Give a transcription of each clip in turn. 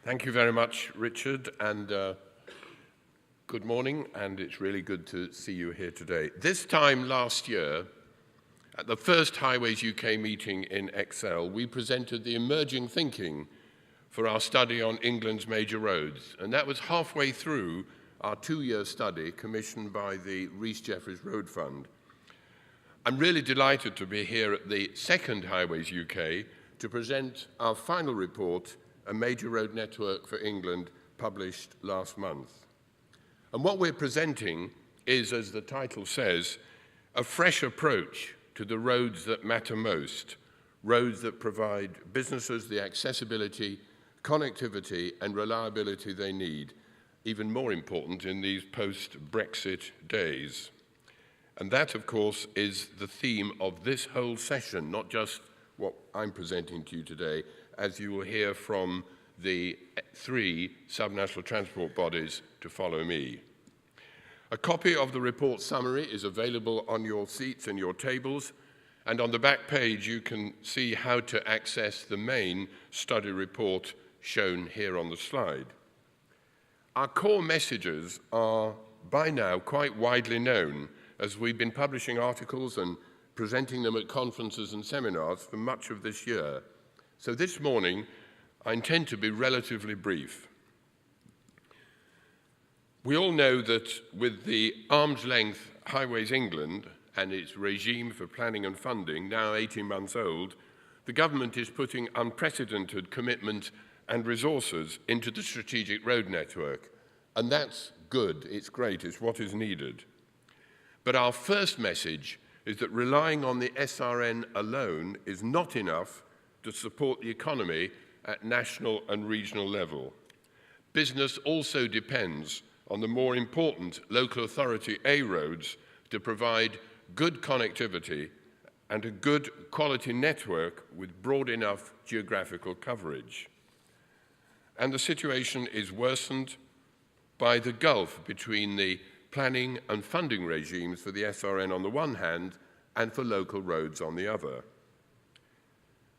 Thank you very much, Richard, and good morning, and it's really good to see you here today. This time last year, at the first Highways UK meeting in Excel, we presented the emerging thinking for our study on England's major roads, and that was halfway through our two-year study commissioned by the Rees Jeffreys Road Fund. I'm really delighted to be here at the second Highways UK to present our final report, A Major Road Network for England, published last month. And what we're presenting is, as the title says, a fresh approach to the roads that matter most, roads that provide businesses the accessibility, connectivity and reliability they need, even more important in these post-Brexit days. And that, of course, is the theme of this whole session, not just what I'm presenting to you today, as you will hear from the three subnational transport bodies to follow me. A copy of the report summary is available on your seats and your tables, and on the back page you can see how to access the main study report shown here on the slide. Our core messages are by now quite widely known, as we've been publishing articles and presenting them at conferences and seminars for much of this year. So this morning, I intend to be relatively brief. We all know that with the arm's length Highways England and its regime for planning and funding, now 18 months old, the government is putting unprecedented commitment and resources into the strategic road network. And that's good, it's great, it's what is needed. But our first message is that relying on the SRN alone is not enough to support the economy at national and regional level. Business also depends on the more important local authority A roads to provide good connectivity and a good quality network with broad enough geographical coverage. And the situation is worsened by the gulf between the planning and funding regimes for the SRN on the one hand and for local roads on the other.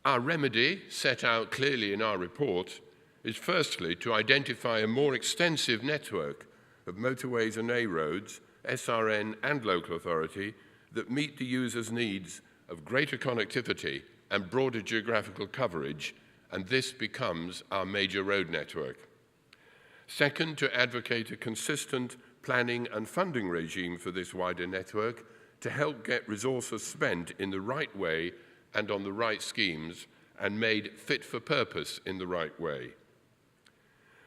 Our remedy, set out clearly in our report, is firstly to identify a more extensive network of motorways and A roads, SRN and local authority, that meet the user's needs of greater connectivity and broader geographical coverage, and this becomes our major road network. Second, to advocate a consistent planning and funding regime for this wider network to help get resources spent in the right way and on the right schemes and made fit for purpose in the right way.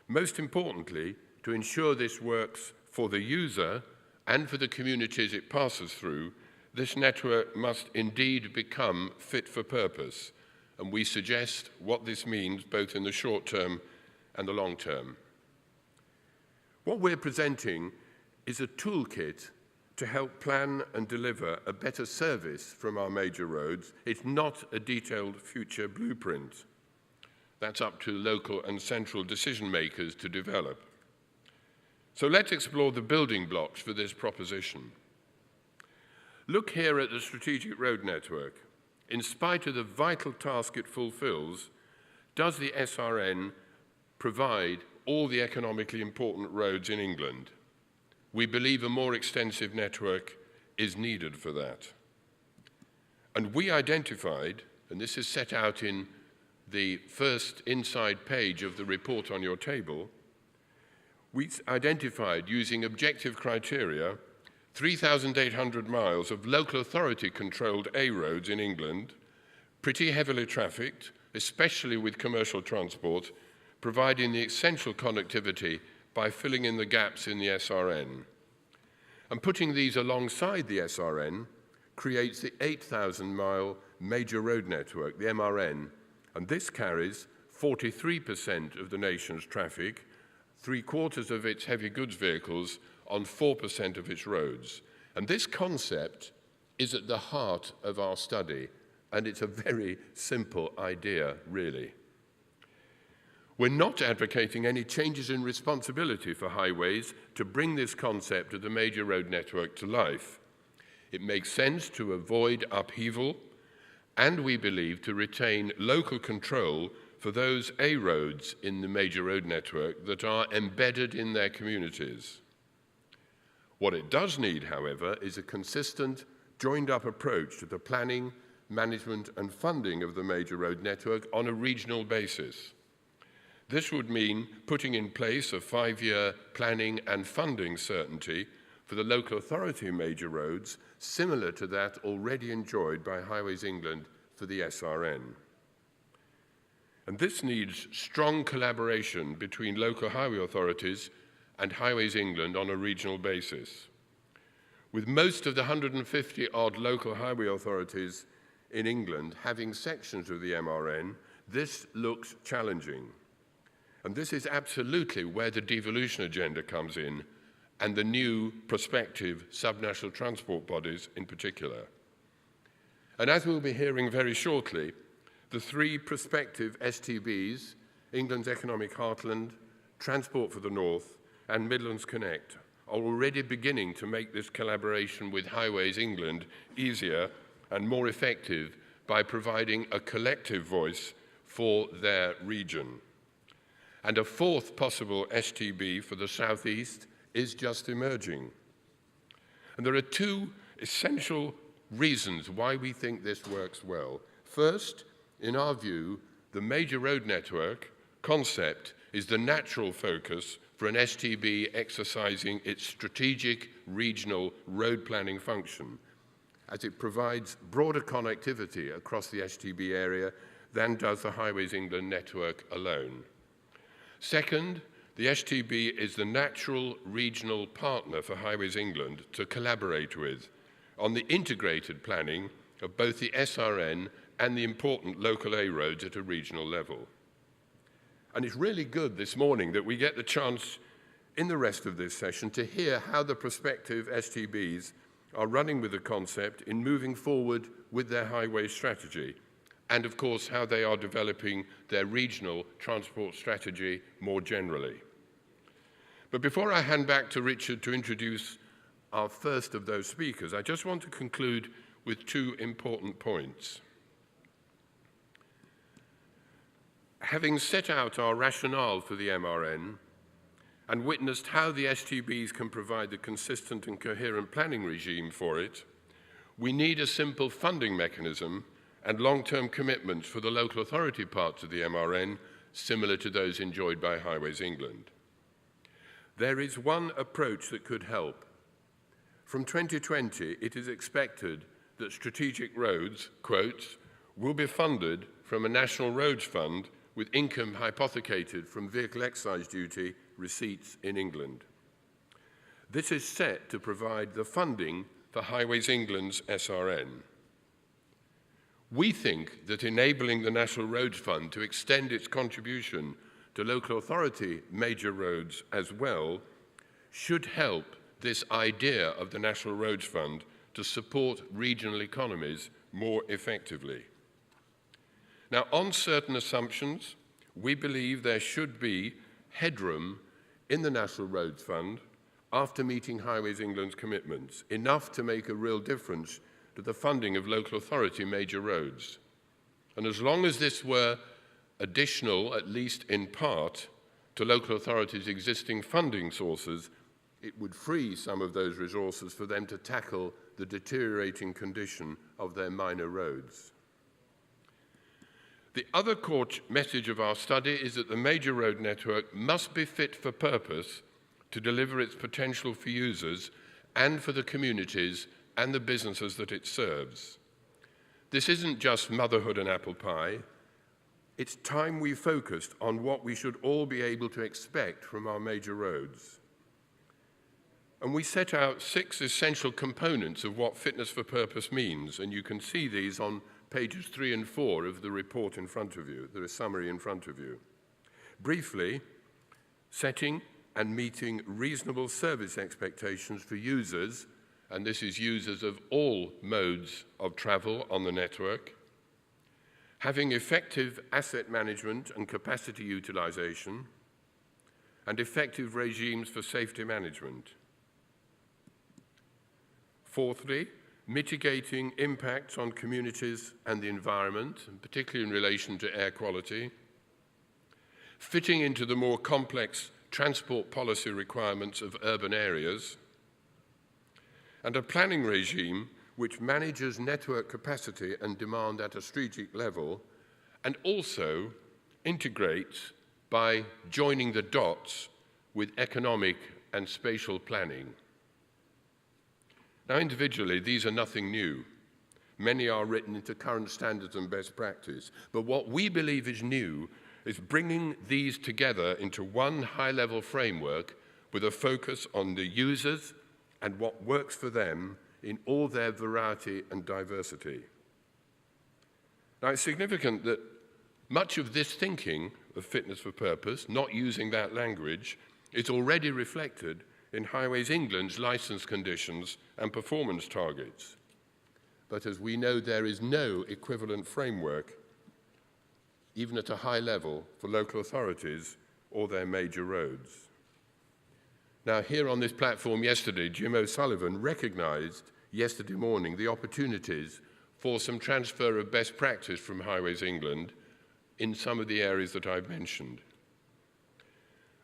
Most importantly, to ensure this works for the user and for the communities it passes through, this network must indeed become fit for purpose, and we suggest what this means both in the short term and the long term. What we're presenting is a toolkit to help plan and deliver a better service from our major roads. It's not a detailed future blueprint. That's up to local and central decision makers to develop. So let's explore the building blocks for this proposition. Look here at the strategic road network. In spite of the vital task it fulfills, does the SRN provide all the economically important roads in England? We believe a more extensive network is needed for that. And we identified, and this is set out in the first inside page of the report on your table, we identified, using objective criteria, 3,800 miles of local authority-controlled A roads in England, pretty heavily trafficked, especially with commercial transport, providing the essential connectivity by filling in the gaps in the SRN. And putting these alongside the SRN creates the 8,000-mile major road network, the MRN, and this carries 43% of the nation's traffic, 3/4 of its heavy goods vehicles on 4% of its roads. And this concept is at the heart of our study, and it's a very simple idea, really. We're not advocating any changes in responsibility for highways to bring this concept of the major road network to life. It makes sense to avoid upheaval, and we believe to retain local control for those A roads in the major road network that are embedded in their communities. What it does need, however, is a consistent, joined-up approach to the planning, management and funding of the major road network on a regional basis. This would mean putting in place a 5-year planning and funding certainty for the local authority major roads, similar to that already enjoyed by Highways England for the SRN. And this needs strong collaboration between local highway authorities and Highways England on a regional basis. With most of the 150-odd local highway authorities in England having sections of the MRN, this looks challenging. And this is absolutely where the devolution agenda comes in, and the new prospective subnational transport bodies in particular. And as we'll be hearing very shortly, the 3 prospective STBs, England's Economic Heartland, Transport for the North, and Midlands Connect, are already beginning to make this collaboration with Highways England easier and more effective by providing a collective voice for their region. And a 4th possible STB for the South East is just emerging. And there are 2 essential reasons why we think this works well. First, in our view, the major road network concept is the natural focus for an STB exercising its strategic regional road planning function, as it provides broader connectivity across the STB area than does the Highways England network alone. Second, the STB is the natural regional partner for Highways England to collaborate with on the integrated planning of both the SRN and the important local A roads at a regional level. And it's really good this morning that we get the chance in the rest of this session to hear how the prospective STBs are running with the concept in moving forward with their highway strategy, and of course how they are developing their regional transport strategy more generally. But before I hand back to Richard to introduce our first of those speakers, I just want to conclude with 2 important points. Having set out our rationale for the MRN and witnessed how the STBs can provide a consistent and coherent planning regime for it, we need a simple funding mechanism and long-term commitments for the local authority parts of the MRN, similar to those enjoyed by Highways England. There is one approach that could help. From 2020, it is expected that strategic roads, quotes, will be funded from a national roads fund with income hypothecated from vehicle excise duty receipts in England. This is set to provide the funding for Highways England's SRN. We think that enabling the National Roads Fund to extend its contribution to local authority major roads as well should help this idea of the National Roads Fund to support regional economies more effectively. Now, on certain assumptions, we believe there should be headroom in the National Roads Fund after meeting Highways England's commitments, enough to make a real difference to the funding of local authority major roads. And as long as this were additional, at least in part, to local authorities' existing funding sources, it would free some of those resources for them to tackle the deteriorating condition of their minor roads. The other core message of our study is that the major road network must be fit for purpose to deliver its potential for users and for the communities and the businesses that it serves. This isn't just motherhood and apple pie. It's time we focused on what we should all be able to expect from our major roads. And we set out 6 essential components of what fitness for purpose means, and you can see these on pages 3 and 4 of the report in front of you, the summary in front of you. Briefly, setting and meeting reasonable service expectations for users, and this is users of all modes of travel on the network, having effective asset management and capacity utilization, and effective regimes for safety management. Fourthly, mitigating impacts on communities and the environment, and particularly in relation to air quality. fitting into the more complex transport policy requirements of urban areas, and a planning regime which manages network capacity and demand at a strategic level, and also integrates by joining the dots with economic and spatial planning. Now, individually, these are nothing new. Many are written into current standards and best practice. But what we believe is new is bringing these together into one high-level framework with a focus on the users and what works for them in all their variety and diversity. Now, it's significant that much of this thinking of fitness for purpose, not using that language, is already reflected in Highways England's licence conditions and performance targets. But as we know, there is no equivalent framework, even at a high level, for local authorities or their major roads. Now, here on this platform yesterday, Jim O'Sullivan recognised yesterday morning the opportunities for some transfer of best practice from Highways England in some of the areas that I've mentioned.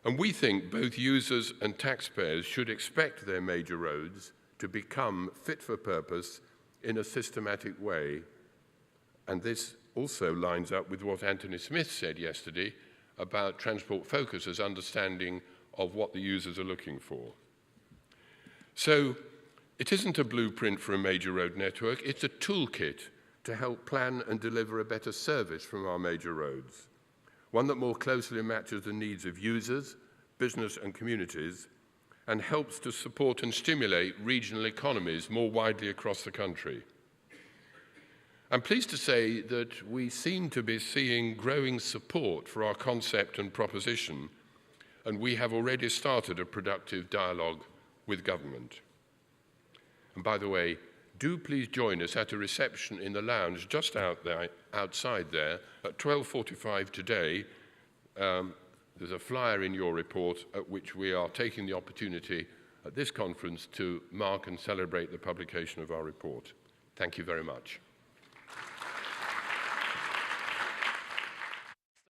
And we think both users and taxpayers should expect their major roads to become fit for purpose in a systematic way. And this also lines up with what Anthony Smith said yesterday about Transport Focus's understanding of what the users are looking for. So it isn't a blueprint for a major road network, it's a toolkit to help plan and deliver a better service from our major roads, one that more closely matches the needs of users, business and communities, and helps to support and stimulate regional economies more widely across the country. I'm pleased to say that we seem to be seeing growing support for our concept and proposition, and we have already started a productive dialogue with government. And by the way, do please join us at a reception in the lounge just outside there at 12:45 today. There's a flyer in your report at which we are taking the opportunity at this conference to mark and celebrate the publication of our report. Thank you very much.